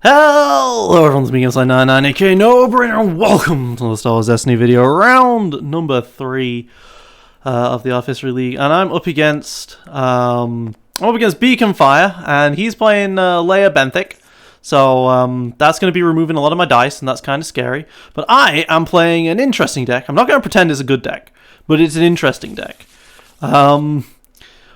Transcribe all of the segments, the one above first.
Hello everyone, it's me, Inside99, aka No-Brainer, and welcome to the Star Wars Destiny video, round number 3 of the Artificery League, and I'm up against Beacon Fire, and he's playing Leia Benthic, so that's going to be removing a lot of my dice, and that's kind of scary, but I am playing an interesting deck. I'm not going to pretend it's a good deck, but it's an interesting deck.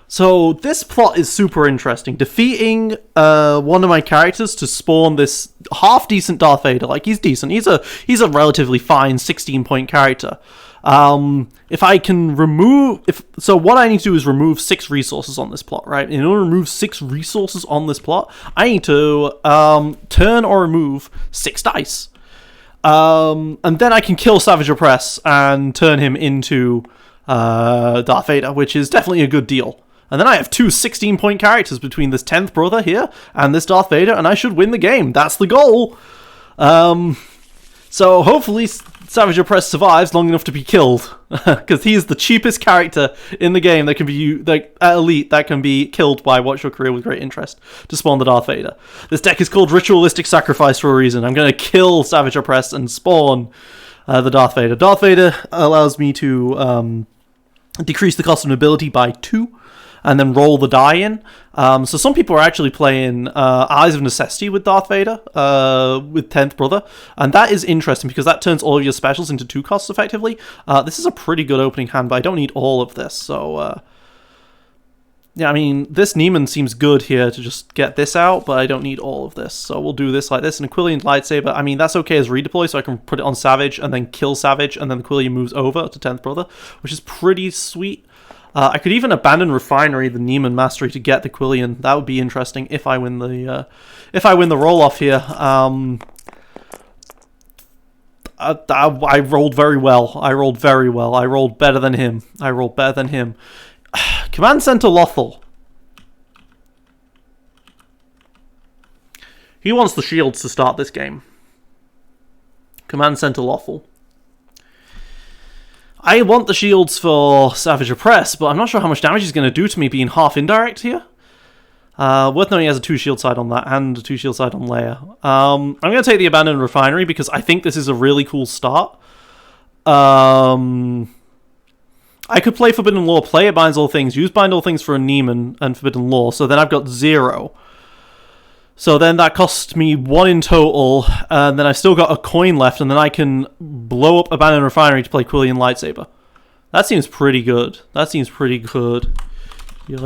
So this plot is super interesting. Defeating one of my characters to spawn this half-decent Darth Vader. Like, he's decent. He's a relatively fine 16-point character. If I can so what I need to do is remove 6 resources on this plot, right? In order to remove 6 resources on this plot, I need to turn or remove 6 dice. And then I can kill Savage Opress and turn him into Darth Vader, which is definitely a good deal. And then I have 2 16-point characters between this 10th brother here and this Darth Vader, and I should win the game. That's the goal. So hopefully Savage Opress survives long enough to be killed, because he is the cheapest character in the game that can be at Elite that can be killed by Watch Your Career with Great Interest to spawn the Darth Vader. This deck is called Ritualistic Sacrifice for a reason. I'm going to kill Savage Opress and spawn the Darth Vader. Darth Vader allows me to decrease the cost of an ability by 2. And then roll the die in. So some people are actually playing Eyes of Necessity with Darth Vader, with 10th Brother. And that is interesting because that turns all of your specials into 2 costs effectively. This is a pretty good opening hand, but I don't need all of this. So, yeah, I mean, this Neiman seems good here to just get this out, but I don't need all of this. So we'll do this like this. And Aquilian's Lightsaber, I mean, that's okay as redeploy, so I can put it on Savage and then kill Savage, and then the Aquilian moves over to 10th Brother, which is pretty sweet. I could even abandon Refinery, the Neiman Mastery, to get the Quillian. That would be interesting if I win the roll off here. I rolled very well. I rolled very well. I rolled better than him. Command Center Lothal. He wants the shields to start this game. Command Center Lothal. I want the shields for Savage Opress, but I'm not sure how much damage he's going to do to me being half indirect here. Worth knowing he has a 2 shield side on that and a 2 shield side on Leia. I'm going to take the Abandoned Refinery because I think this is a really cool start. I could play Forbidden Law, play it Binds All Things, use Bind All Things for a Neiman and Forbidden Law, so then I've got 0. So then that costs me 1 in total, and then I've still got a coin left, and then I can blow up Abandoned Refinery to play Quillian Lightsaber. That seems pretty good. Yeah,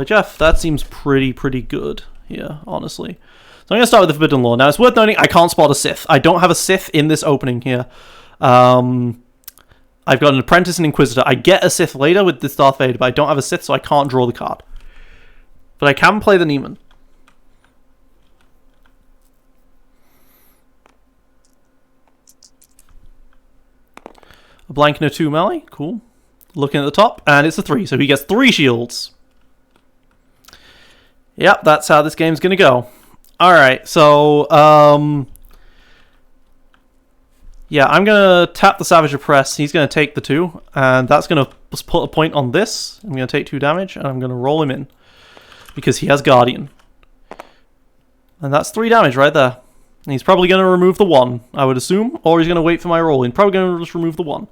Jeff, that seems pretty good here, honestly. So I'm going to start with the Forbidden Law. Now, it's worth noting I can't spot a Sith. I don't have a Sith in this opening here. I've got an Apprentice and Inquisitor. I get a Sith later with this Darth Vader, but I don't have a Sith, so I can't draw the card. But I can play the Neiman. A blank and a 2 melee. Cool. Looking at the top, and it's a 3, so he gets 3 shields. Yep, that's how this game's going to go. Alright, so, yeah, I'm going to tap the Savage Opress. He's going to take the 2, and that's going to put a point on this. I'm going to take 2 damage, and I'm going to roll him in, because he has Guardian. And that's 3 damage right there. And he's probably going to remove the 1, I would assume, or he's going to wait for my roll. He's probably going to just remove the 1.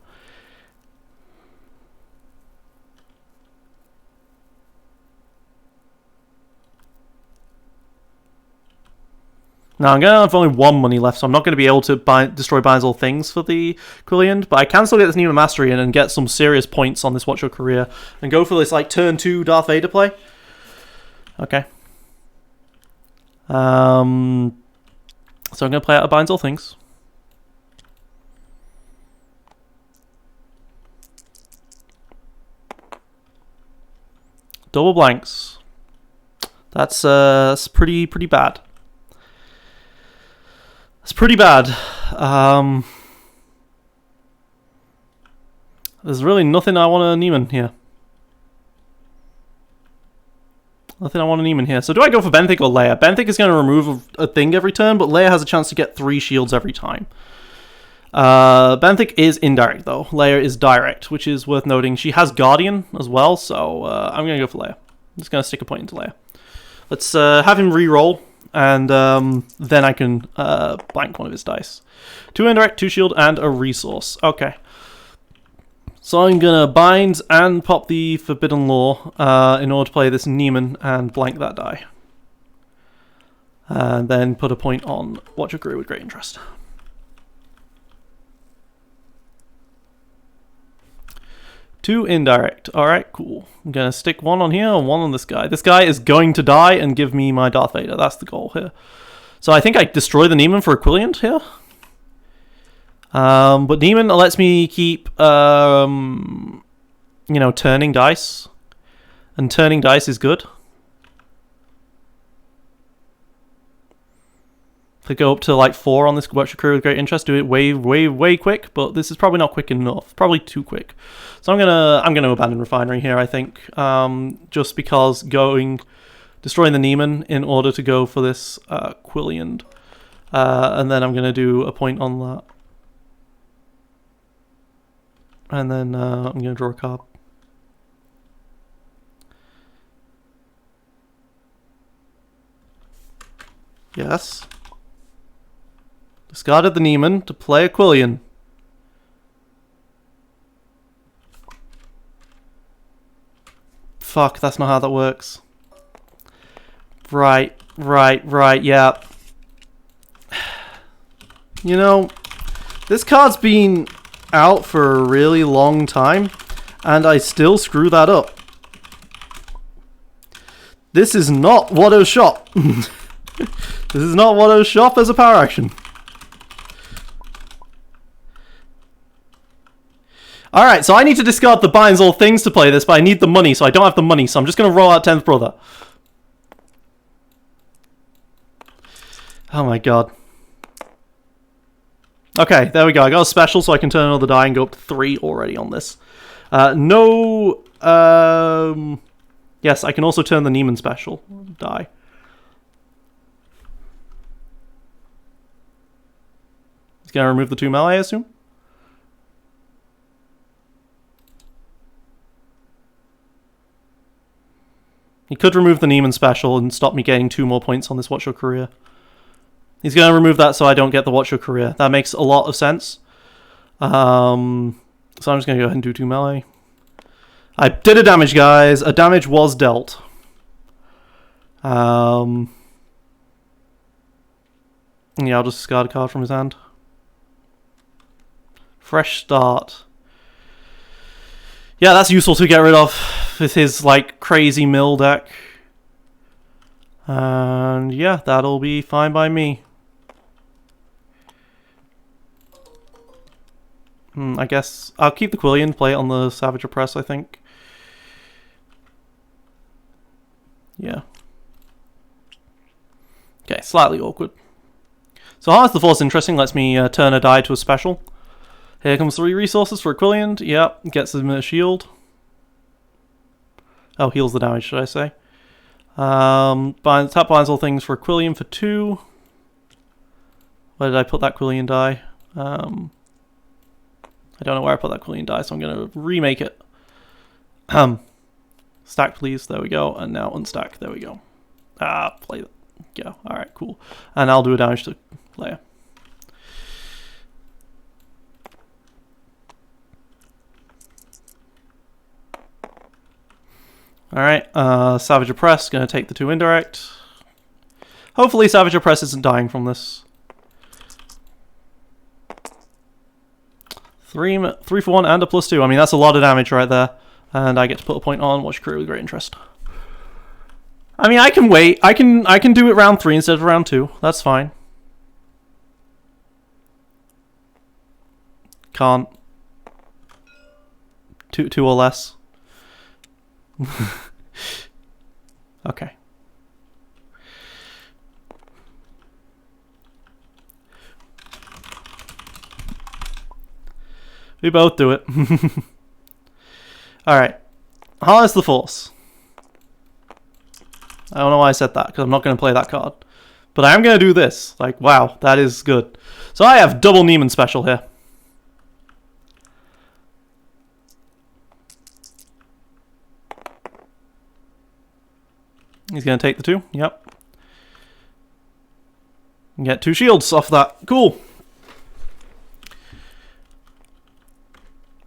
Now, I'm going to have only 1 money left, so I'm not going to be able to destroy Binds All Things for the Quillian, but I can still get this Neiman Mastery in and get some serious points on this Watch Your Career, and go for this, like, turn 2 Darth Vader play. Okay. So I'm going to play out of Binds All Things. Double blanks. That's pretty bad. It's pretty bad. There's really nothing I want to Neiman here. So do I go for Benthic or Leia? Benthic is going to remove a thing every turn, but Leia has a chance to get 3 shields every time. Benthic is indirect, though. Leia is direct, which is worth noting. She has Guardian as well, so I'm going to go for Leia. I'm just going to stick a point into Leia. Let's have him re-roll. and then I can blank one of his dice. 2 indirect, 2 shield, and a resource. Okay. So I'm gonna bind and pop the Forbidden Law in order to play this Neiman and blank that die. And then put a point on Watch Your Career with Great Interest. Two indirect. Alright, cool. I'm gonna stick 1 on here and 1 on this guy. This guy is going to die and give me my Darth Vader. That's the goal here. So I think I destroy the Neiman for Equilliant here. But Neiman lets me keep, you know, turning dice. And turning dice is good. To go up to like 4 on this Watch Your Career with Great Interest, do it way quick, but this is probably not quick enough. Probably too quick. So I'm gonna abandon Refinery here, I think. Just because destroying the Neiman in order to go for this Quillian. And then I'm gonna do a point on that. And then I'm going to draw a card. Yes. Discarded the Neiman to play a Quillian. Fuck, that's not how that works. Right, yeah. You know, this card's been out for a really long time, and I still screw that up. This is not Watto's Shop. This is not Watto's Shop as a power action. Alright, so I need to discard the binds all things to play this, but I need the money, so I don't have the money, so I'm just going to roll out 10th Brother. Oh my god. Okay, there we go. I got a special, so I can turn another die and go up to 3 already on this. Yes, I can also turn the Neiman special die. He's going to remove the 2 melee, I assume? He could remove the Neiman special and stop me getting 2 more points on this Watch Your Career. He's going to remove that so I don't get the Watch Your Career. That makes a lot of sense. So I'm just going to go ahead and do 2 melee. I did a damage, guys. A damage was dealt. Yeah, I'll just discard a card from his hand. Fresh start. Yeah, that's useful to get rid of with his, like, crazy mill deck. And yeah, that'll be fine by me. I guess I'll keep the Quillian, play it on the Savage Oppress, I think. Yeah. Okay, slightly awkward. So Harness the Force, interesting, lets me turn a die to a special. Here comes 3 resources for Equilliant. Yep, gets him a shield. Oh, heals the damage, should I say. Tap binds all things for Equilliant for 2. Where did I put that Quillian die? I don't know where I put that Quillian die, so I'm going to remake it. Stack, please. There we go. And now unstack. There we go. Play that. Go. Alright, cool. And I'll do a damage to Leia. Alright, Savage Oppress, gonna take the 2 indirect. Hopefully Savage Oppress isn't dying from this. 3 for 1 and a +2. I mean, that's a lot of damage right there. And I get to put a point on Watch Your Career with Great Interest. I mean, I can wait. I can do it round 3 instead of round 2. That's fine. Can't. Two or less. Okay. We both do it. Alright. Harness the Force. I don't know why I said that, because I'm not going to play that card. But I am going to do this. Like, wow, that is good. So I have double Neiman special here. He's going to take the 2. Yep. And get 2 shields off that. Cool.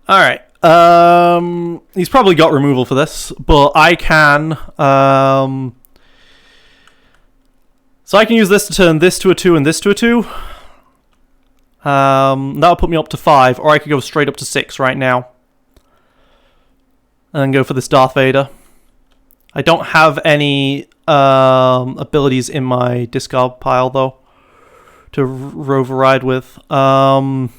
Alright. He's probably got removal for this, but I can... so I can use this to turn this to a 2 and this to a 2. That'll put me up to 5, or I could go straight up to 6 right now. And then go for this Darth Vader. I don't have any abilities in my discard pile, though, to override with. I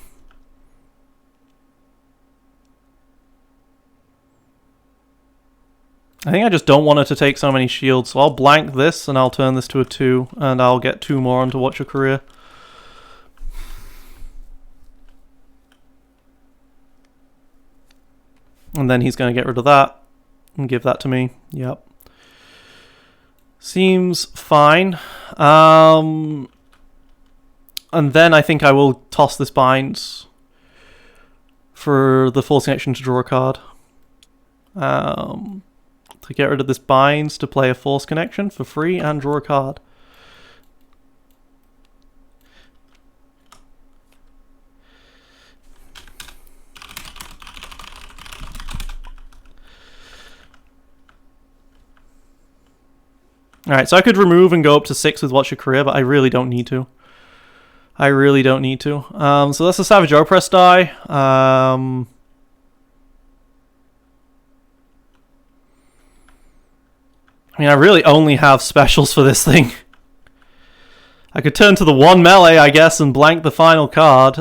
think I just don't want her to take so many shields, so I'll blank this, and I'll turn this to a 2, and I'll get 2 more onto Watch Your Career. And then he's going to get rid of that, and give that to me. Yep. Seems fine. And then I think I will toss this binds for the Force Connection to draw a card. To get rid of this binds to play a Force Connection for free and draw a card. Alright, so I could remove and go up to 6 with Watch Your Career, but I really don't need to. I really don't need to. So that's a Savage Opress die. I mean, I really only have specials for this thing. I could turn to the 1 melee, I guess, and blank the final card.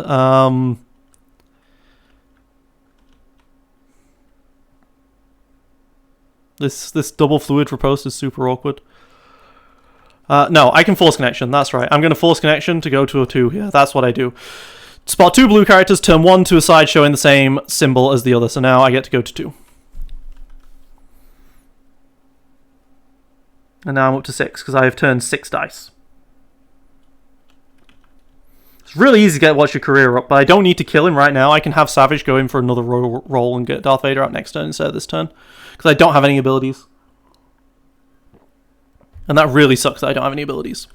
This double fluid riposte is super awkward. No, I can Force Connection, that's right. I'm going to Force Connection to go to a 2 here. That's what I do. Spot 2 blue characters, turn 1 to a side showing the same symbol as the other. So now I get to go to 2. And now I'm up to 6, because I have turned 6 dice. It's really easy to get Watch Your Career up, but I don't need to kill him right now. I can have Savage go in for another roll and get Darth Vader out next turn instead of this turn. Because I don't have any abilities. And that really sucks that I don't have any abilities.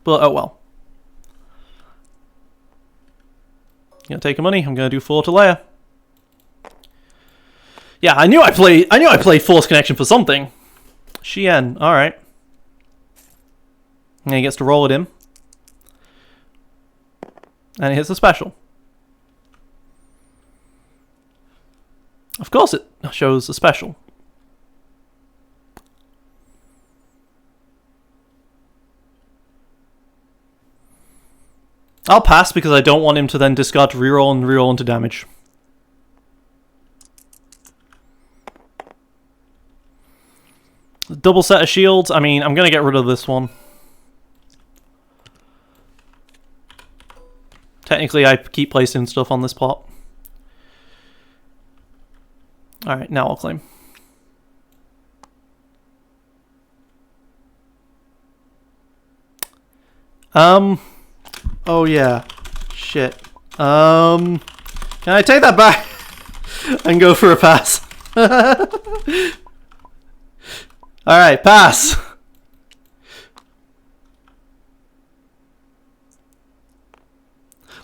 But oh well. Gonna take her money. I'm gonna do 4 to Leia. Yeah, I knew I played Force Connection for something. Shien, alright. And he gets to roll at him. And it hits a special. Of course it shows a special. I'll pass because I don't want him to then discard to reroll and reroll into damage. Double set of shields. I mean, I'm going to get rid of this one. Technically, I keep placing stuff on this plot. Alright, now I'll claim. Oh yeah. Shit. Can I take that back and go for a pass? Alright, pass.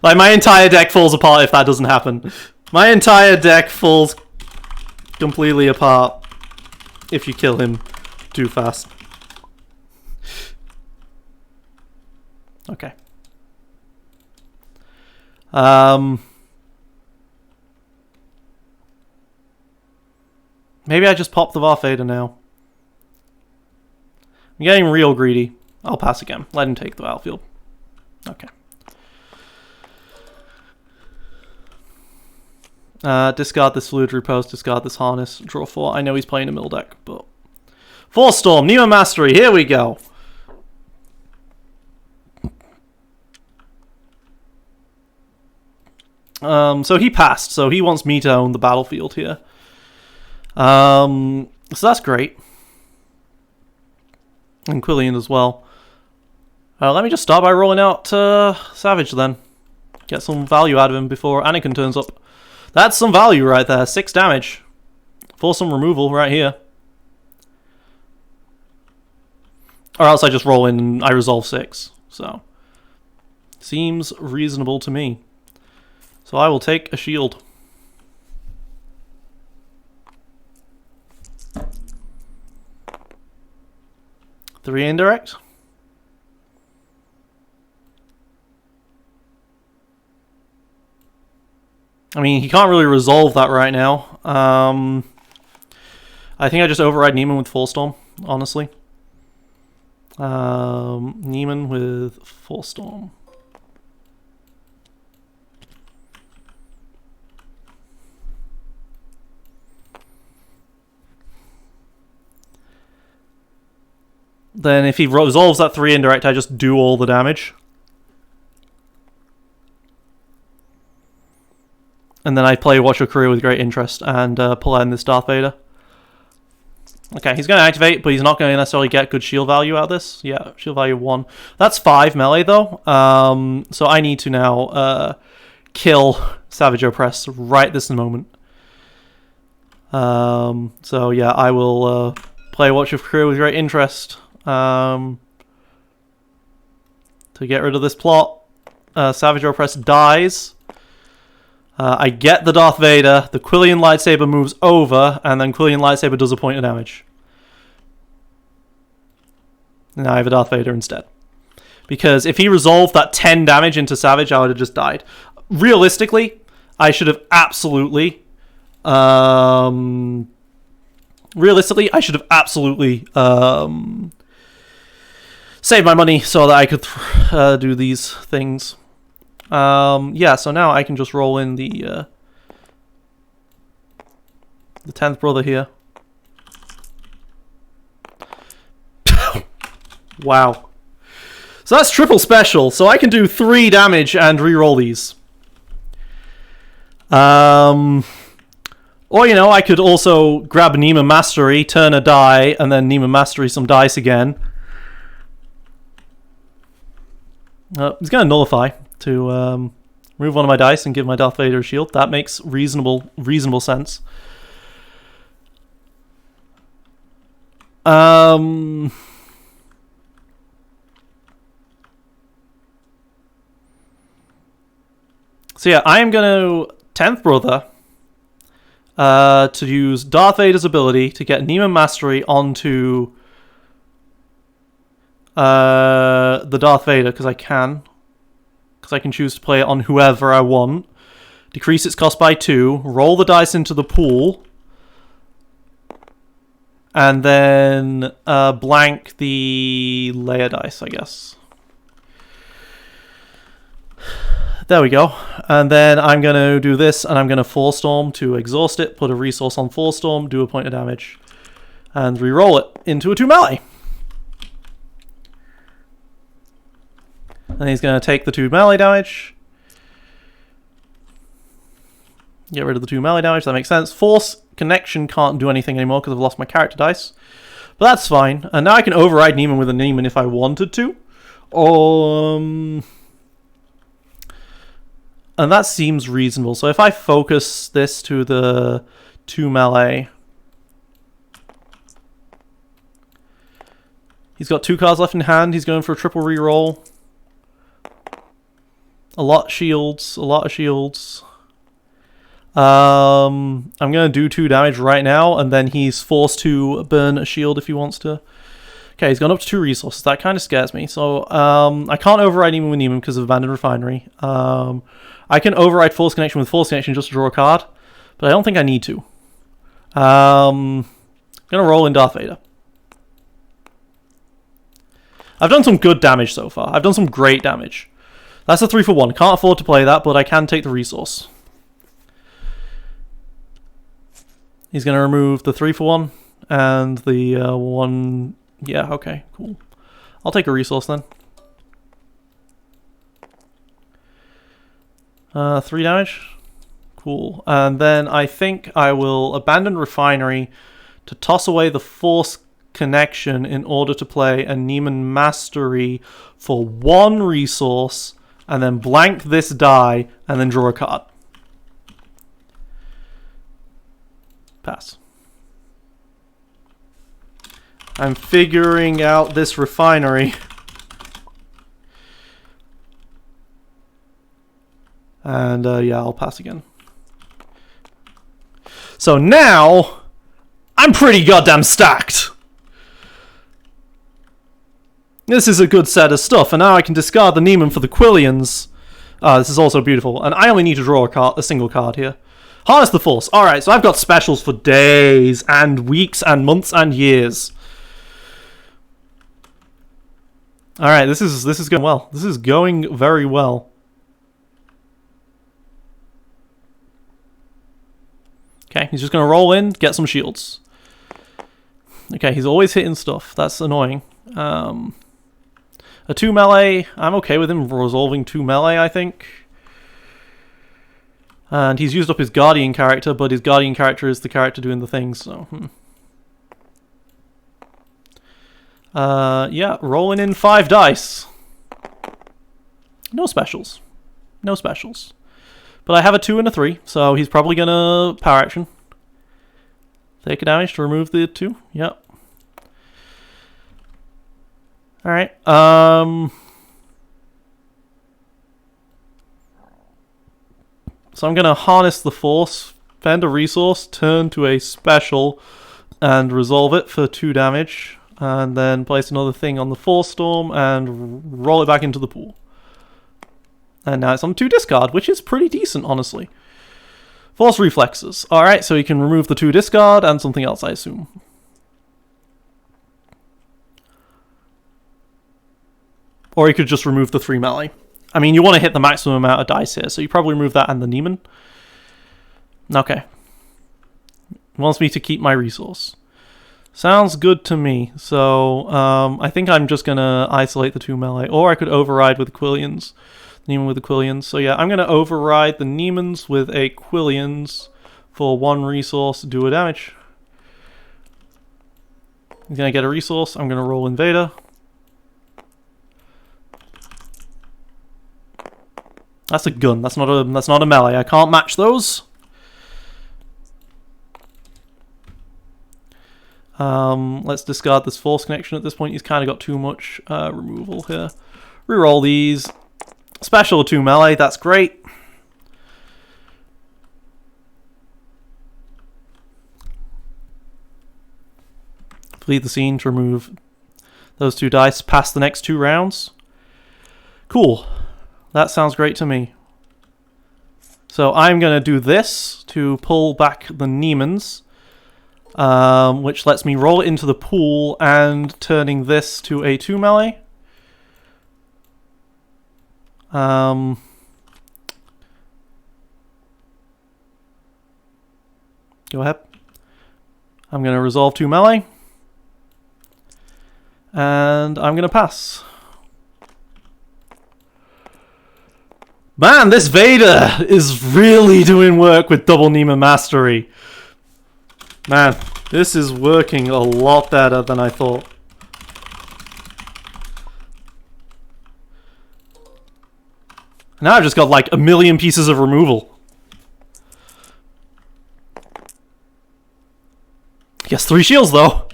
Like, my entire deck falls apart if that doesn't happen. My entire deck falls completely apart if you kill him too fast. Okay. Maybe I just pop the Darth Vader now. I'm getting real greedy. I'll pass again. Let him take the battlefield. Okay. Discard this Fluid Riposte, discard this Harness, draw 4. I know he's playing a middle deck, but... Force Storm, Neo Mastery, here we go! So he passed, so he wants me to own the battlefield here. So that's great. And Quillian as well. Let me just start by rolling out Savage then. Get some value out of him before Anakin turns up. That's some value right there. 6 damage. For some removal right here. Or else I just roll in and I resolve 6. So, seems reasonable to me. So I will take a shield. Three indirect. I mean, he can't really resolve that right now. I think I just override Neiman with Full Storm, honestly. Neiman with Full Storm. Then if he resolves that 3 indirect, I just do all the damage. And then I play Watch Your Career with great interest and pull out in this Darth Vader. Okay, he's going to activate, but he's not going to necessarily get good shield value out of this. Yeah, shield value 1. That's 5 melee, though. So I need to now kill Savage Opress right this moment. So yeah, I will play Watch Your Career with great interest to get rid of this plot. Savage Opress dies. I get the Darth Vader, the Quillian Lightsaber moves over, and then Quillian Lightsaber does a point of damage. And now I have a Darth Vader instead. Because if he resolved that 10 damage into Savage, I would have just died. Realistically, I should have absolutely... saved my money so that I could do these things. Yeah, so now I can just roll in the 10th brother here. Wow. So that's triple special, so I can do 3 damage and re-roll these. Or, you know, I could also grab Neiman Mastery, turn a die, and then Neiman Mastery some dice again. He's going to nullify to remove one of my dice and give my Darth Vader a shield. That makes reasonable sense. So yeah, I am going to 10th Brother to use Darth Vader's ability to get Neiman Mastery onto the Darth Vader, because I can choose to play it on whoever I want. Decrease its cost by 2. Roll the dice into the pool. And then blank the Leia dice, I guess. There we go. And then I'm going to do this, and I'm going to Force Storm to exhaust it, put a resource on Force Storm, do a point of damage, and re-roll it into a 2 melee. And he's going to take the 2 melee damage. Get rid of the 2 melee damage, that makes sense. Force Connection can't do anything anymore because I've lost my character dice. But that's fine. And now I can override Neiman with a Neiman if I wanted to. And that seems reasonable. So if I focus this to the 2 melee... He's got 2 cards left in hand. He's going for a triple reroll. A lot of shields. I'm going to do 2 damage right now, and then he's forced to burn a shield if he wants to. Okay, he's gone up to 2 resources. That kind of scares me. So I can't override Neiman with Neiman because of Abandoned Refinery. I can override Force Connection with Force Connection just to draw a card, but I don't think I need to. I'm going to roll in Darth Vader. I've done some good damage so far. I've done some great damage. That's a 3 for 1. Can't afford to play that, but I can take the resource. He's going to remove the 3 for 1 and the 1... Yeah, okay, cool. I'll take a resource then. 3 damage. Cool. And then I think I will Abandon Refinery to toss away the Force Connection in order to play a Neiman Mastery for 1 resource, and then blank this die, and then draw a card. Pass. I'm figuring out this refinery. And yeah, I'll pass again. So now, I'm pretty goddamn stacked. This is a good set of stuff, and now I can discard the Neiman for the Quillians. This is also beautiful, and I only need to draw a single card here. Harness the Force. Alright, so I've got specials for days, and weeks, and months, and years. Alright, this is going well. This is going very well. Okay, he's just going to roll in, get some shields. Okay, he's always hitting stuff. That's annoying. A 2 melee, I'm okay with him resolving 2 melee, I think. And he's used up his Guardian character, but his Guardian character is the character doing the things, so... yeah, rolling in 5 dice. No specials. No specials. But I have a 2 and a 3, so he's probably gonna power action. Take a damage to remove the 2. Yep. Alright, so I'm gonna harness the Force, spend a resource, turn to a special, and resolve it for 2 damage. And then place another thing on the Force Storm and roll it back into the pool. And now it's on 2 discard, which is pretty decent, honestly. Force Reflexes. Alright, so you can remove the 2 discard and something else, I assume. Or you could just remove the 3 melee. I mean, you want to hit the maximum amount of dice here, so you probably remove that and the Neiman. Okay. Wants me to keep my resource. Sounds good to me. So, I think I'm just going to isolate the 2 melee. Or I could override with the Quillians. Neiman with the Quillians. So yeah, I'm going to override the Neimans with a Quillians for 1 resource, do a damage. He's going to get a resource. I'm going to roll in Vader. That's a gun. That's not a melee. I can't match those. Let's discard this Force connection at this point. He's kind of got too much removal here. Reroll these. Special 2 melee. That's great. Flee the scene to remove those 2 dice past the next 2 rounds. Cool. That sounds great to me. So I'm going to do this to pull back the Neimans, which lets me roll it into the pool and turning this to a 2 melee. Go ahead. I'm going to resolve 2 melee. And I'm going to pass. Man, this Vader is really doing work with double Neiman Mastery. Man, this is working a lot better than I thought. Now I've just got like 1,000,000 pieces of removal. Yes, 3 shields though.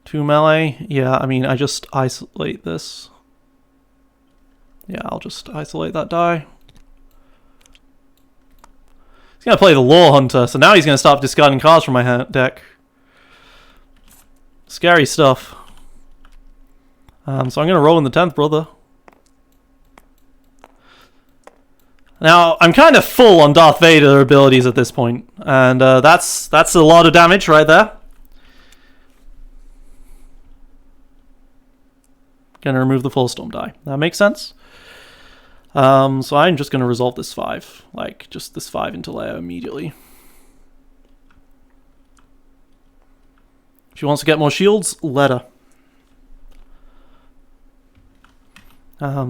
2 melee. Yeah, I mean, I just isolate this. Yeah, I'll just isolate that die. He's going to play the Lore Hunter, so now he's going to start discarding cards from my deck. Scary stuff. So I'm going to roll in the 10th, brother. Now, I'm kind of full on Darth Vader abilities at this point, and that's a lot of damage right there. Gonna remove the full storm die. That makes sense. So I'm just gonna resolve this 5, like just this 5 into Leia immediately. If she wants to get more shields, let her.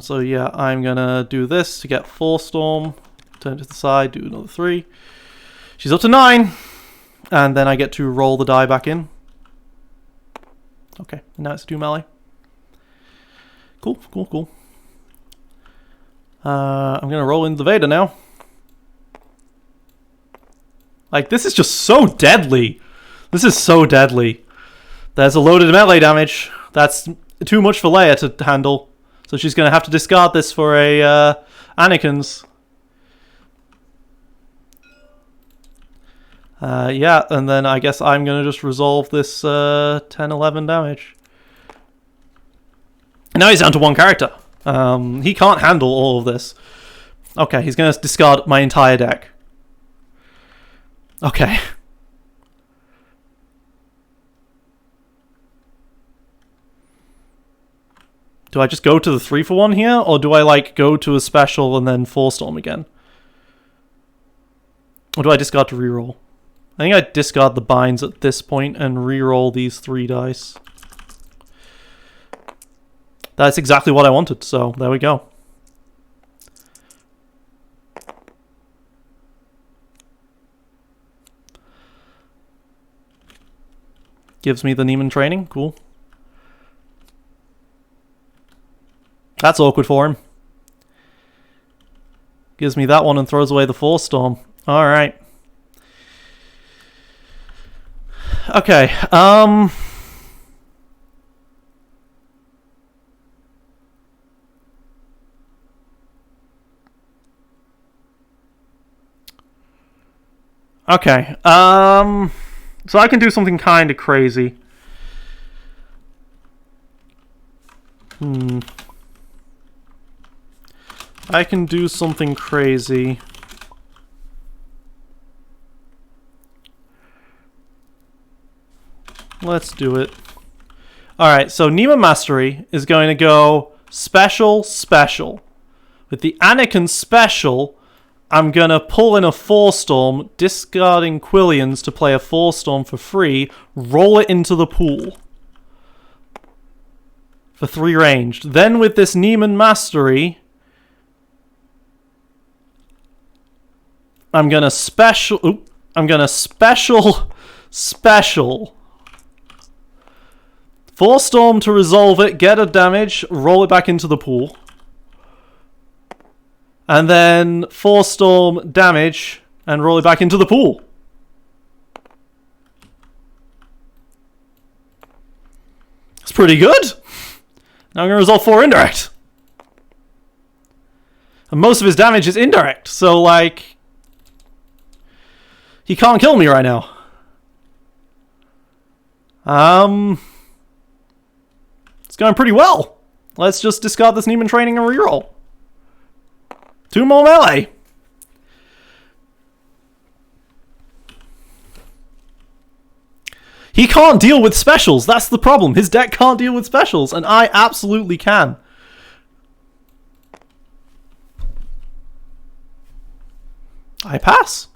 So yeah, I'm gonna do this to get 4 storm. Turn to the side, do another 3. She's up to 9, and then I get to roll the die back in. Okay, now it's 2 melee. Cool, cool, cool. I'm gonna roll into the Vader now. Like, this is just so deadly. This is so deadly. There's a loaded melee damage. That's too much for Leia to handle. So she's gonna have to discard this for a Anakin's. Yeah, and then I guess I'm gonna just resolve this 10-11 damage. Now he's down to one character. He can't handle all of this. Okay, he's gonna discard my entire deck. Okay. Do I just go to the 3-for-1 here? Or do I, like, go to a special and then 4-storm again? Or do I discard to reroll? I think I discard the binds at this point and reroll these 3 dice. That's exactly what I wanted, so there we go. Gives me the Neiman training, cool. That's awkward for him. Gives me that one and throws away the 4-storm. Alright. Okay, okay, so I can do something kind of crazy. I can do something crazy. Let's do it. Alright, so Neiman Mastery is going to go special, special. With the Anakin special, I'm going to pull in a 4-storm, discarding Quillians to play a 4-storm for free, roll it into the pool. For 3 ranged. Then with this Neiman Mastery, I'm going to special... Oop, I'm going to special... 4-storm to resolve it, get a damage, roll it back into the pool. And then 4-storm damage and roll it back into the pool. It's pretty good. Now I'm going to resolve 4 indirect. And most of his damage is indirect, so like... he can't kill me right now. It's going pretty well. Let's just discard this Neiman training and reroll. 2 more melee. He can't deal with specials. That's the problem. His deck can't deal with specials, and I absolutely can. I pass.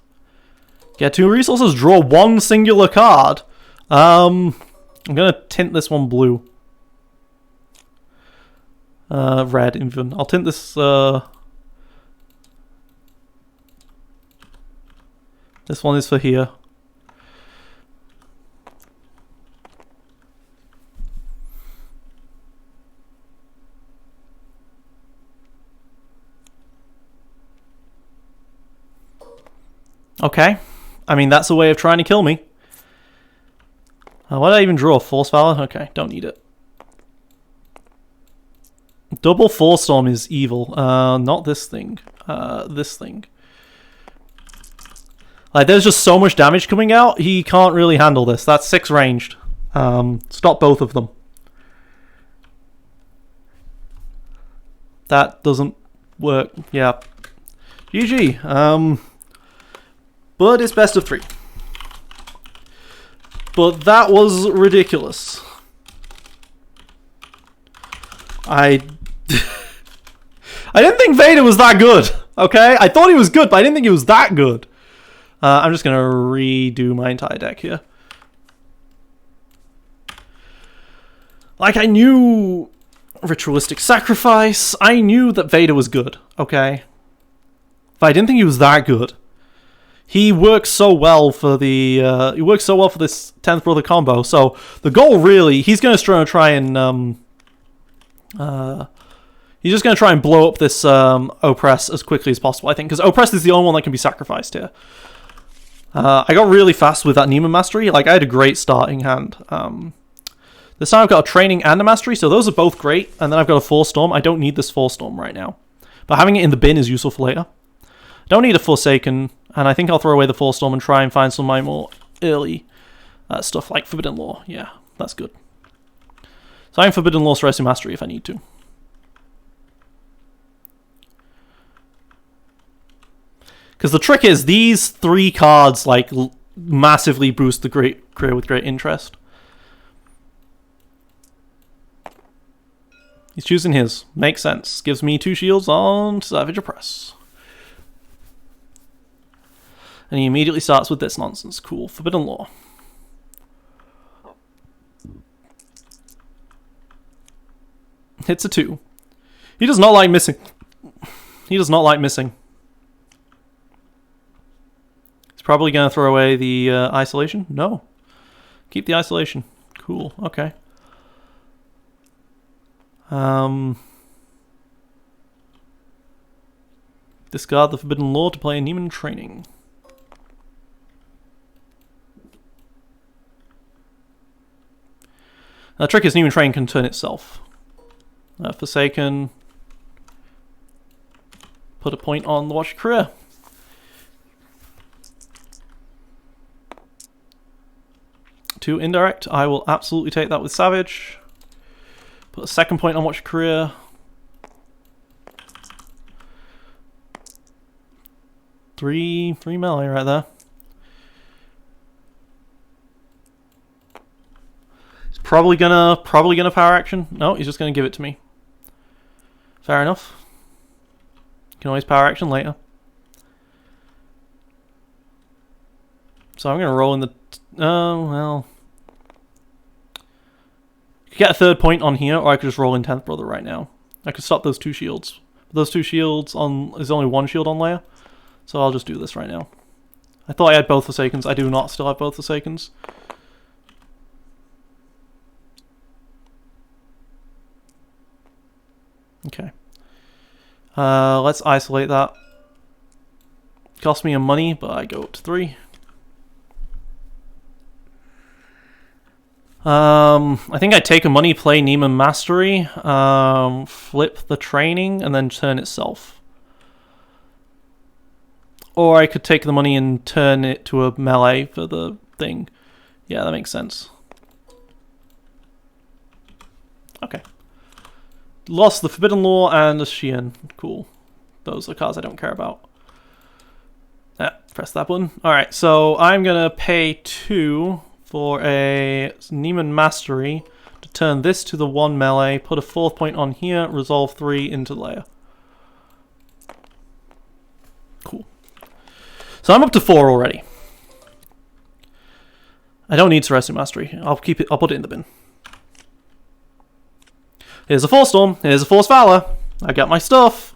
Get 2 resources, draw 1 singular card. I'm gonna tint this one blue. Red, even. I'll tint this, this one is for here. Okay. I mean, that's a way of trying to kill me. Why did I even draw? Force Valor? Okay, don't need it. Double 4-storm is evil. Not this thing. This thing. Like, there's just so much damage coming out, he can't really handle this. That's 6 ranged. Stop both of them. That doesn't work. Yeah. GG. But it's best of 3. But that was ridiculous. I didn't think Vader was that good, okay? I thought he was good, but I didn't think he was that good. I'm just going to redo my entire deck here. Like, I knew Ritualistic Sacrifice. I knew that Vader was good, okay? But I didn't think he was that good. He works so well for the... he works so well for this 10th Brother combo. So, the goal really... He's going to try and... He's just going to try and blow up this Oppress as quickly as possible, I think, because Oppress is the only one that can be sacrificed here. I got really fast with that Neiman Mastery. Like, I had a great starting hand. This time I've got a Training and a Mastery, so those are both great. And then I've got a Force Storm. I don't need this Force Storm right now. But having it in the bin is useful for later. I don't need a Forsaken, and I think I'll throw away the Force Storm and try and find some of my more early stuff like Forbidden Law. Yeah, that's good. So I'm Forbidden Law Stressing Mastery if I need to. Because the trick is, these 3 cards, like, massively boost the career with great interest. He's choosing his. Makes sense. Gives me 2 shields on Savage Oppress. And he immediately starts with this nonsense. Cool. Forbidden Law. Hits a 2. He does not like missing. He does not like missing. He's probably going to throw away the isolation. No. Keep the isolation. Cool. Okay. Discard the Forbidden Law to play a Neiman Training. The trick is Neiman Training can turn itself. Forsaken. Put a point on the Watch Career. To indirect, I will absolutely take that with Savage. Put a second point on Watch Career. Three melee right there. He's probably gonna power action. No, he's just gonna give it to me. Fair enough. Can always power action later. So I'm gonna roll in the. Oh well. I could get a 3rd point on here, or I could just roll in 10th Brother right now. I could stop those 2 shields. Those 2 shields on... There's only 1 shield on layer. So I'll just do this right now. I thought I had both Forsakens. I do not still have both Forsakens. Okay. Let's isolate that. Cost me a money, but I go up to 3. I think I'd take a money, play Neiman Mastery, flip the Training, and then turn itself. Or I could take the money and turn it to a melee for the thing. Yeah, that makes sense. Okay. Lost the Forbidden Law and the Xian. Cool. Those are cards I don't care about. Yeah, press that button. Alright, so I'm gonna pay 2 for a Neiman Mastery to turn this to the 1 melee, put a 4th point on here, resolve 3 into the layer. Cool. So I'm up to 4 already. I don't need Stressing Mastery. I'll keep it. I'll put it in the bin. Here's a Force Storm. Here's a Force Valor. I got my stuff.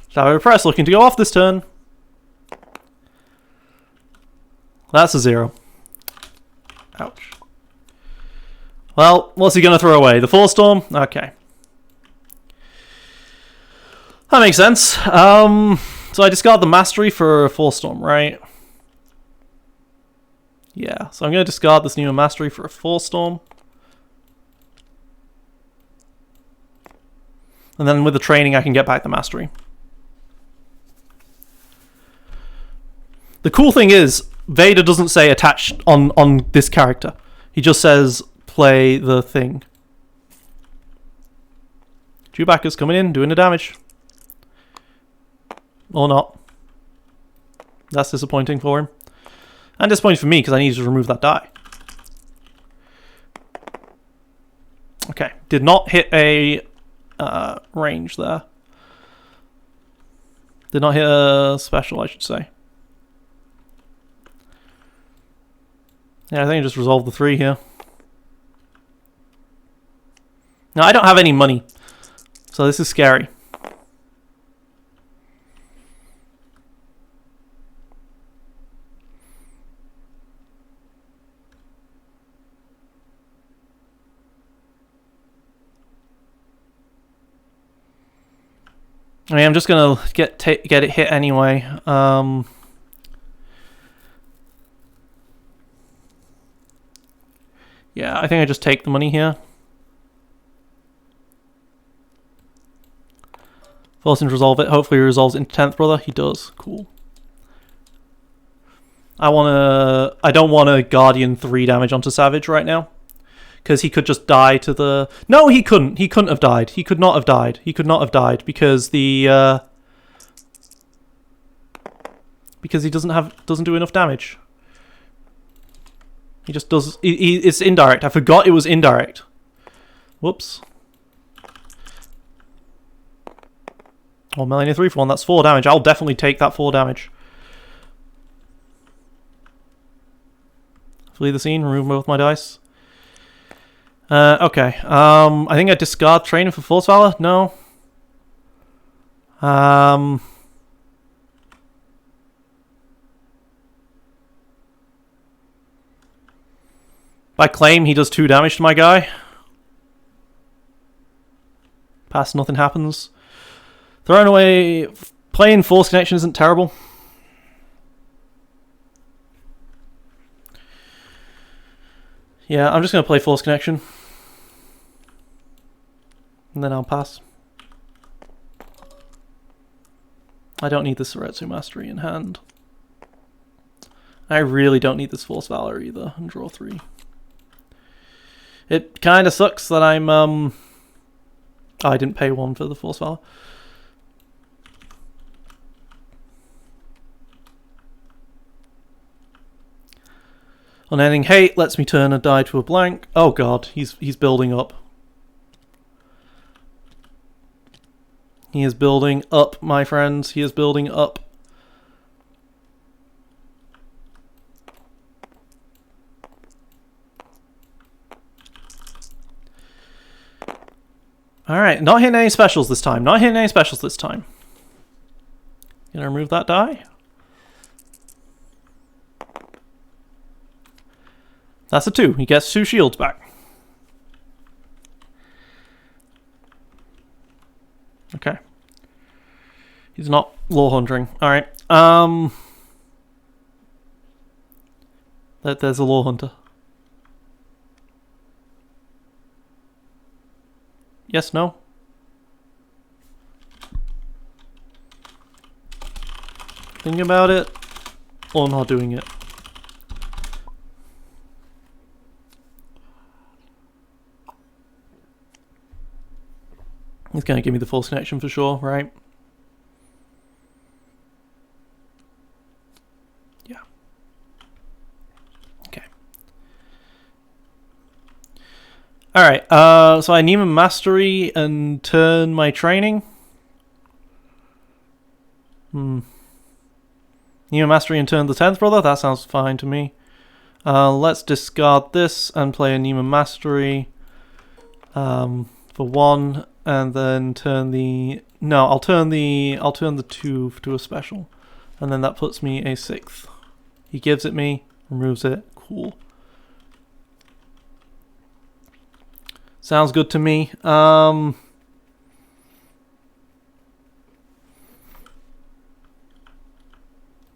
Shadow Press looking to go off this turn. That's a 0. Ouch. Well, what's he going to throw away? The Force Storm? Okay. That makes sense. So I discard the Mastery for a Force Storm, right? Yeah, so I'm going to discard this new Mastery for a Force Storm. And then with the Training, I can get back the Mastery. The cool thing is, Vader doesn't say attach on this character. He just says play the thing. Chewbacca's coming in, doing the damage. Or not. That's disappointing for him. And disappointing for me, because I needed to remove that die. Okay, did not hit a range there. Did not hit a special, I should say. Yeah, I think I just resolved the 3 here. Now, I don't have any money, so this is scary. I mean, I'm just gonna get it hit anyway. Yeah, I think I just take the money here. Force him to resolve it. Hopefully he resolves it into 10th brother. He does. Cool. I don't want to Guardian 3 damage onto Savage right now. Because he could just die to the... No, he couldn't. He couldn't have died. He could not have died. He could not have died because the... because he doesn't do enough damage. He just does... It's indirect. I forgot it was indirect. Whoops. Oh, Melania 3 for 1. That's 4 damage. I'll definitely take that 4 damage. Flee the scene. Remove both my dice. Okay. I think I discard training for Force Valor. No. By claim, he does 2 damage to my guy. Pass, nothing happens. Throwing away... Playing Force Connection isn't terrible. Yeah, I'm just going to play Force Connection. And then I'll pass. I don't need this Soretsu Mastery in hand. I really don't need this Force Valor either. And draw 3. It kind of sucks that I'm... Oh, I didn't pay 1 for the Force Valor. Unending Hate lets me turn a die to a blank. Oh god, he's building up. He is building up, my friends. He is building up. Alright, not hitting any specials this time. Not hitting any specials this time. Gonna remove that die. That's a 2. He gets 2 shields back. Okay. He's not lore hunting. Alright. There's a lore hunter. Yes, no? Thinking about it, or not doing it. He's going to give me the Force Connection for sure, right? Yeah. Okay. Alright, so I need a Mastery and turn my training. Need a Mastery and turn the 10th brother? That sounds fine to me. Let's discard this and play a Neiman Mastery for 1. And then turn the... No, I'll turn the 2 to a special. And then that puts me a 6th. He gives it me, removes it. Cool. Sounds good to me. I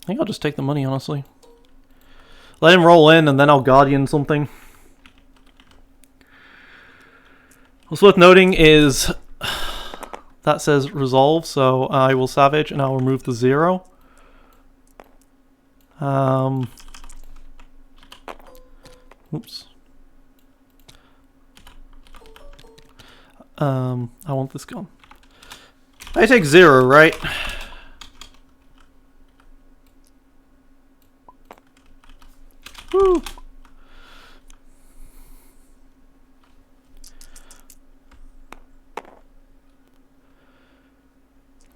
think I'll just take the money, honestly. Let him roll in and then I'll Guardian something. What's worth noting is that says resolve, so I will Savage and I'll remove the 0. Oops. I want this gone. I take 0, right? Woo!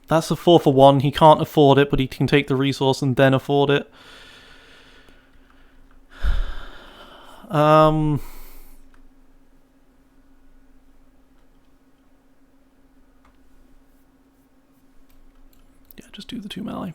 That's a 4 for 1. He can't afford it, but he can take the resource and then afford it. Yeah, just do the 2 melee.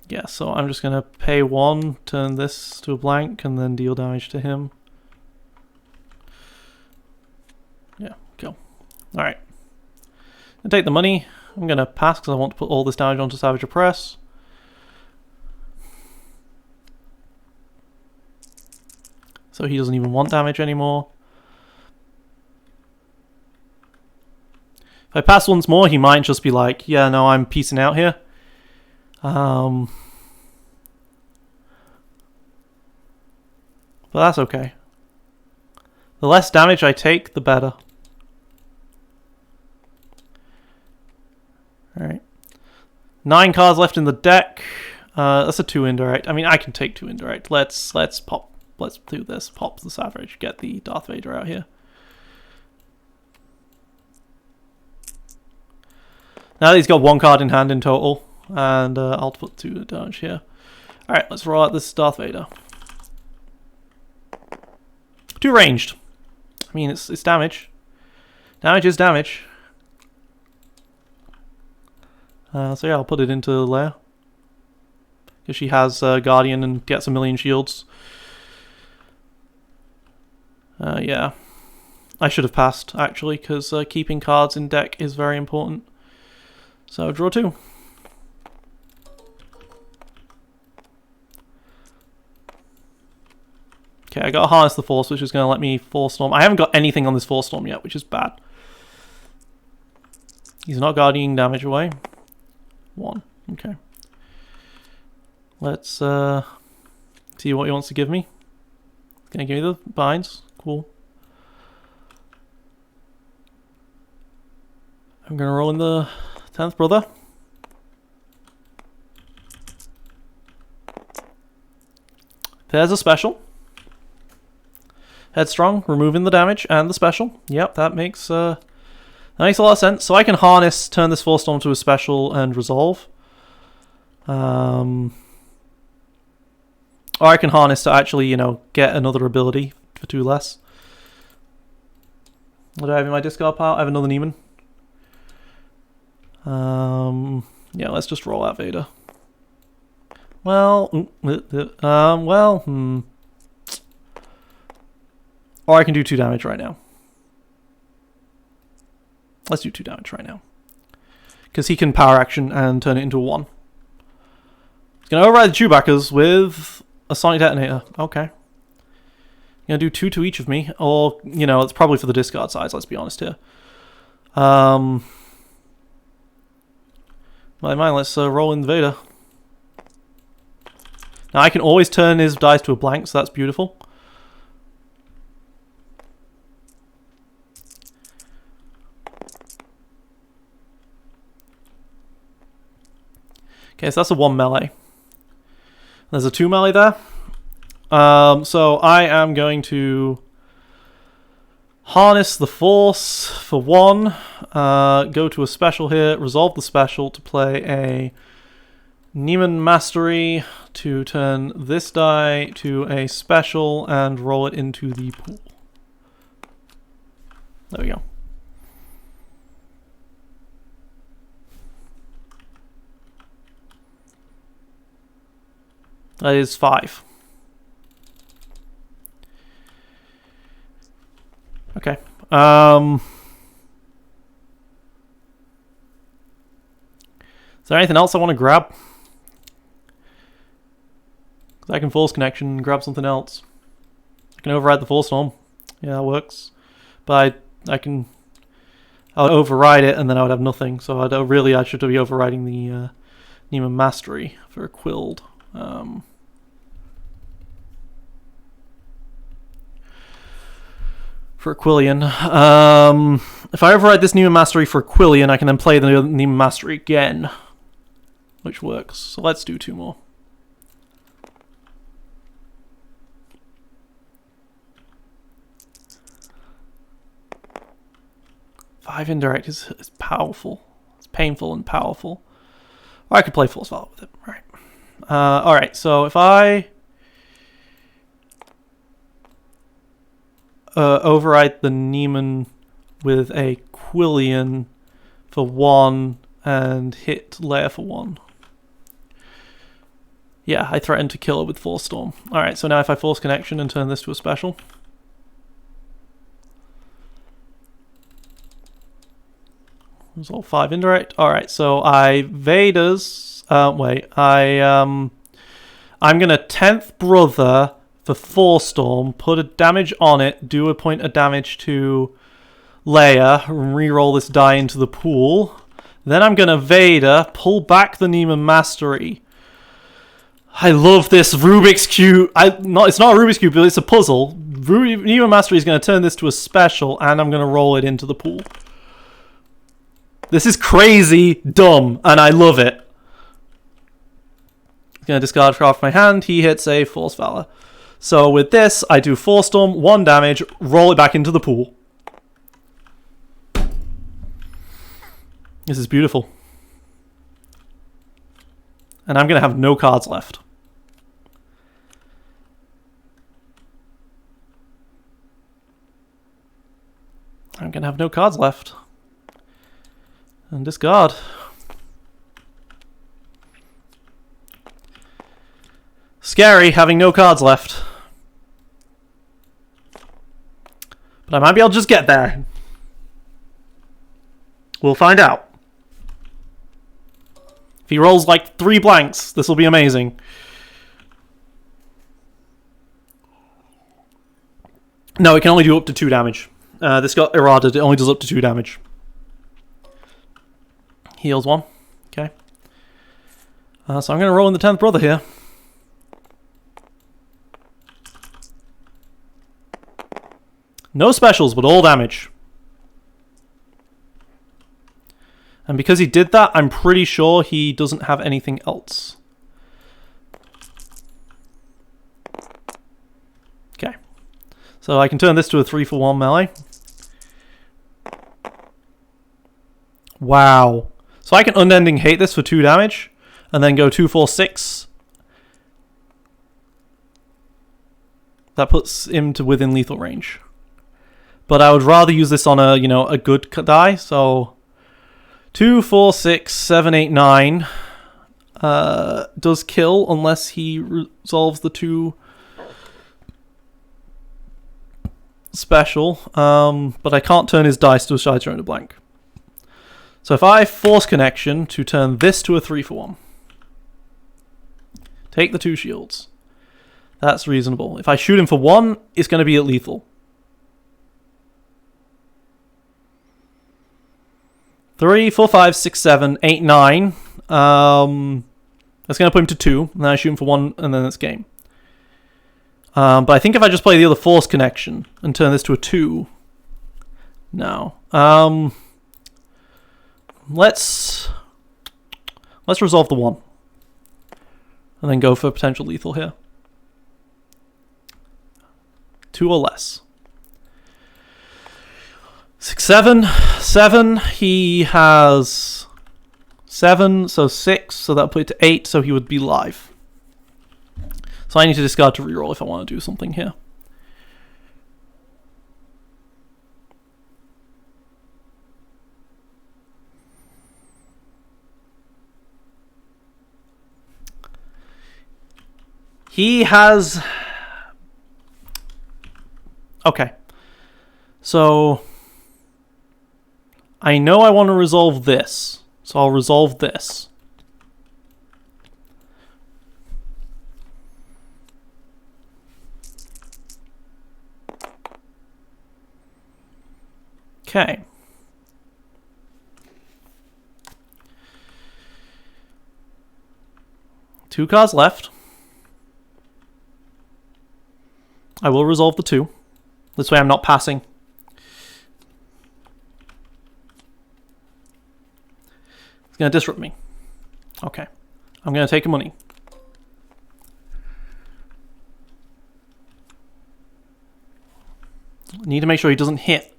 Yes. so I'm just going to pay 1, turn this to a blank, and then deal damage to him. Yeah, cool. Alright. I'll take the money. I'm going to pass because I want to put all this damage onto Savage Oppress. So he doesn't even want damage anymore. If I pass once more, he might just be like, yeah, no, I'm peacing out here. But that's okay. The less damage I take, the better. Alright. 9 cards left in the deck. That's a 2 indirect. I mean, I can take 2 indirect. Let's pop. Let's do this. Pop the Savage. Get the Darth Vader out here. Now that he's got 1 card in hand in total, and I'll put 2 damage here. Alright, let's roll out this Darth Vader. 2 ranged. I mean, it's damage. Damage is damage. So yeah, I'll put it into Leia. Because she has Guardian and gets a million shields. Yeah. I should have passed, actually, because keeping cards in deck is very important. So, draw 2. Okay, I got to harness the Force, which is going to let me Force Storm. I haven't got anything on this Force Storm yet, which is bad. He's not guarding damage away. 1. Okay. Let's see what he wants to give me. He's going to give me the binds. Cool. I'm going to roll in the 10th brother. There's a special. Headstrong, removing the damage and the special. Yep, that makes a lot of sense. So I can harness, turn this Force Storm to a special, and resolve. Or I can harness to actually, you know, get another ability for 2 less. What do I have in my discard pile? I have another Neiman. Yeah, let's just roll out Vader. Well, Or I can do 2 damage right now. Let's do 2 damage right now. Because he can power action and turn it into a 1. He's going to override the Chewbaccas with a Sonic Detonator. Okay. Going to do 2 to each of me. Or, you know, it's probably for the discard size, let's be honest here. My mind, let's roll in the Vader. Now I can always turn his dice to a blank, so that's beautiful. Okay, so that's a 1 melee. There's a 2 melee there. So I am going to harness the Force for 1. Go to a special here, resolve the special to play a Neiman Mastery to turn this die to a special and roll it into the pool. There we go. That is 5. Okay. Is there anything else I want to grab? Because I can Force Connection and grab something else. I can override the Force Storm. Yeah, that works. But I can... I'll override it and then I would have nothing. So I should be overriding the Neiman Mastery for a Quilled. For Aquilian. If I override this Neiman Mastery for Aquilian, I can then play the Neiman Mastery again. Which works. So let's do 2 more. Five indirect is powerful. It's painful and powerful. Or I could play Force Valve with it. Right. Alright, so if I override the Neiman with a Quillian for 1 and hit Leia for 1. Yeah, I threatened to kill her with Force Storm. Alright, so now if I force connection and turn this to a special. Resolve 5 indirect. Alright, so I Vader's... I'm gonna 10th Brother for Force Storm, put a damage on it, do a point of damage to Leia, reroll this die into the pool. Then I'm gonna Vader, pull back the Neiman Mastery. I love this Rubik's Cube. It's not a Rubik's Cube, but it's a puzzle. Neiman Mastery is gonna turn this to a special, and I'm gonna roll it into the pool. This is crazy dumb, and I love it. Gonna discard off my hand. He hits a Force Valor. So with this, I do Force Storm, 1 damage, roll it back into the pool. This is beautiful. And I'm gonna have no cards left. I'm gonna have no cards left. And discard. Scary, having no cards left. But I might be able to just get there. We'll find out. If he rolls like 3 blanks, this will be amazing. No, it can only do up to 2 damage. This got errated, it only does up to 2 damage. Heals 1. Okay. So I'm going to roll in the 10th Brother here. No specials, but all damage. And because he did that, I'm pretty sure he doesn't have anything else. Okay. So I can turn this to a 3-for-1 melee. Wow. So I can Unending Hate this for 2 damage, and then go 2, 4, 6. That puts him to within lethal range. But I would rather use this on a, a good die, so 2, 4, 6, 7, 8, 9 does kill unless he resolves the 2 special, but I can't turn his dice to a side thrown to blank. So if I force connection to turn this to a 3-for-1, take the 2 shields. That's reasonable. If I shoot him for 1, it's going to be at lethal. 3, 4, 5, 6, 7, 8, 9. That's going to put him to 2. And then I shoot him for 1, and then it's game. But I think if I just play the other force connection and turn this to a 2... No. Let's resolve the 1. And then go for potential lethal here. 2 or less. 6, 7. 7, he has 7, so 6, so that'll put it to 8, so he would be live. So I need to discard to reroll if I want to do something here. He has... Okay. So... I know I want to resolve this, so I'll resolve this. Okay. Two cards left. I will resolve the 2. This way I'm not passing. It's going to disrupt me. Okay. I'm going to take a money. Need to make sure he doesn't hit.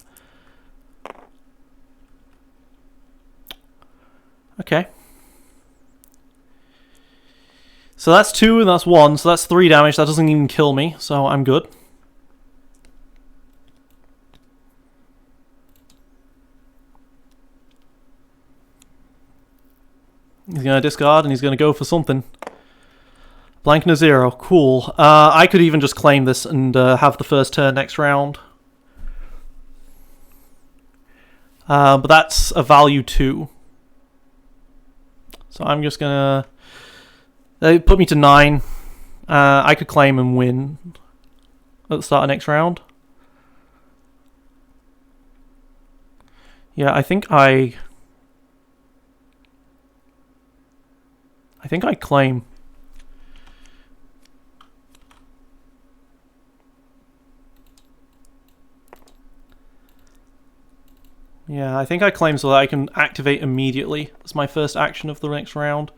Okay. So that's 2 and that's 1, so that's 3 damage. That doesn't even kill me, so I'm good. He's going to discard and he's going to go for something. Blank and a 0. Cool. I could even just claim this and have the first turn next round. But that's a value 2. So I'm just gonna... They put me to 9. I could claim and win at the start of next round. Yeah, I think I claim. Yeah, I think I claim so that I can activate immediately. That's my first action of the next round.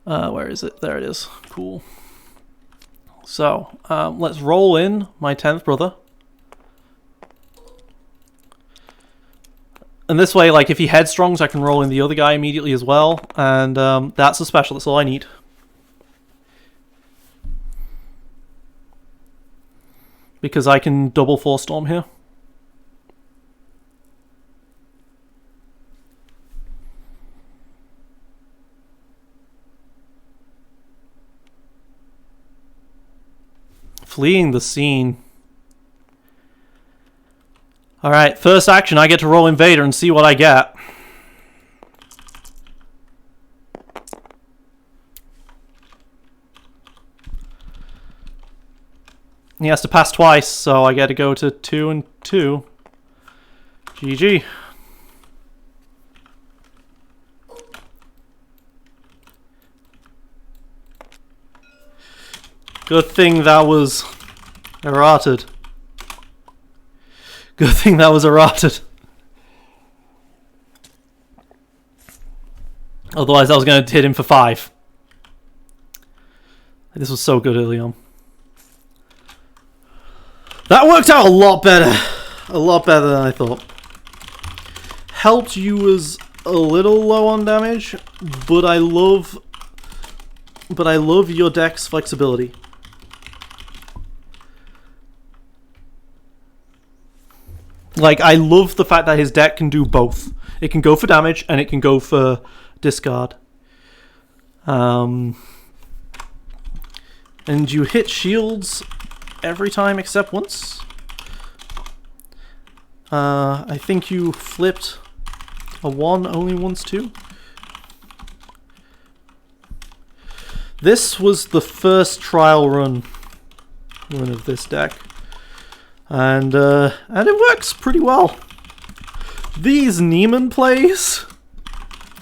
Where is it? There it is. Cool. So, let's roll in my 10th brother. And this way, like, if he headstrongs, I can roll in the other guy immediately as well. And that's a special. That's all I need. Because I can double Force Storm here. Fleeing the scene. Alright, first action, I get to roll in Vader and see what I get. He has to pass twice, so I get to go to 2 and 2. GG. Good thing that was errated. Good thing that was errated. Otherwise I was going to hit him for 5. This was so good early on. That worked out a lot better. A lot better than I thought. Helped you was a little low on damage, but I love your deck's flexibility. Like, I love the fact that his deck can do both. It can go for damage, and it can go for discard. And you hit shields every time except once. I think you flipped a 1 only once too. This was the first trial run of this deck. And it works pretty well. These Neiman plays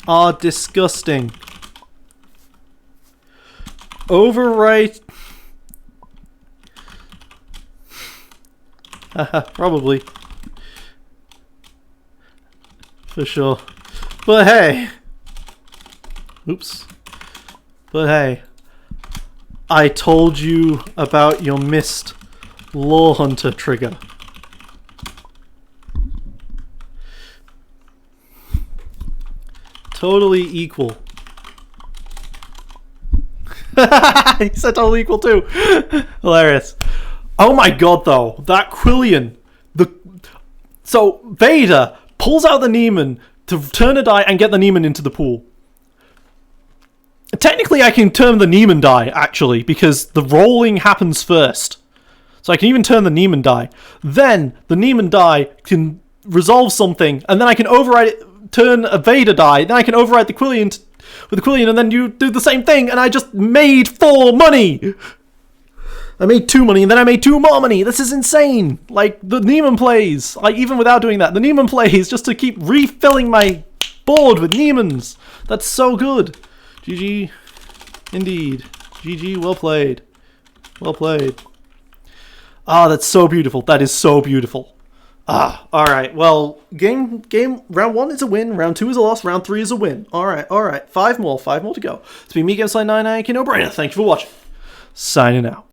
are disgusting. Overwrite. Probably. For sure. But hey. Oops. But hey. I told you about your missed Lore Hunter trigger. Totally equal. He said totally equal too. Hilarious. Oh my god though, that Quillian. So Vader pulls out the Neiman to turn a die and get the Neiman into the pool. Technically I can turn the Neiman die actually, because the rolling happens first. So I can even turn the Neiman die. Then the Neiman die can resolve something, and then I can override it, turn a Vader die, then I can override the Quillian with the Quillian, and then you do the same thing, and I just made 4 money! I made 2 money, and then I made 2 more money! This is insane! Like, the Neiman plays, like, even without doing that, the Neiman plays just to keep refilling my board with Neimans! That's so good! GG. Indeed. GG, well played. Well played. Ah, that's so beautiful. That is so beautiful. Ah, alright. Well, round 1 is a win, round 2 is a loss, round 3 is a win. Alright. 5 more to go. It's been me, GameSlide99, no brainer. Thank you for watching. Signing out.